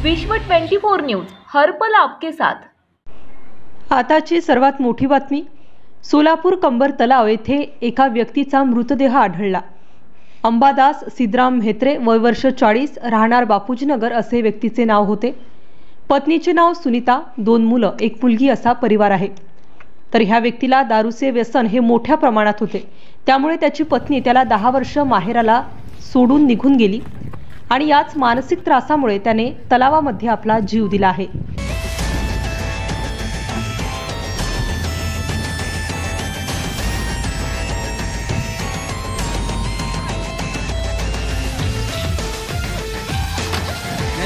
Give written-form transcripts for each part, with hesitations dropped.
विश्व 24 न्यूज हर पल आपके साथ। आताची सर्वात मोठी बातमी, सोलापूर कंबर तलाव येथे एका व्यक्तीचा मृतदेह आढळला। अंबादास सिद्धराम म्हेत्रे, वय वर्ष 40, राहणार बापूजीनगर असे व्यक्तीचे नाव होते। पत्नीचे नाव सुनीता, 2 मुलं, 1 मुलगी असा परिवार आहे। तर ह्या व्यक्तीला दारूचे व्यसन हे मोठ्या प्रमाणात होते, त्यामुळे त्याची पत्नी त्याला 10 वर्ष माहेराला सोडून निघून गेली आणि याच मानसिक त्रासामुळे त्याने तलावामध्ये आपला जीव दिला आहे।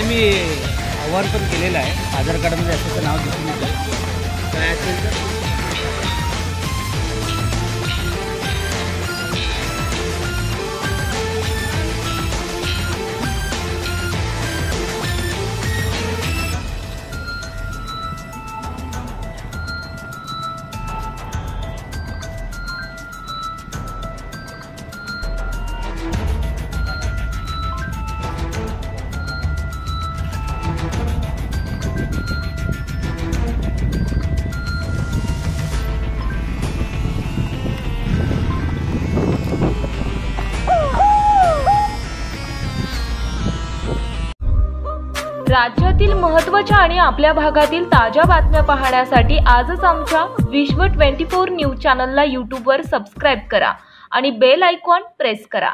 मी आव्हान पण केलेलं आहे, आधार कार्डमध्ये असं नाव दिसून येतं काय असेल तर राज्यातील महत्त्वाच्या आणि आपल्या भागातील ताज्या बातम्या पाहण्यासाठी आजच आमच्या विश्व 24 न्यूज चॅनलला YouTube वर सबस्क्राइब करा आणि बेल आयकॉन प्रेस करा।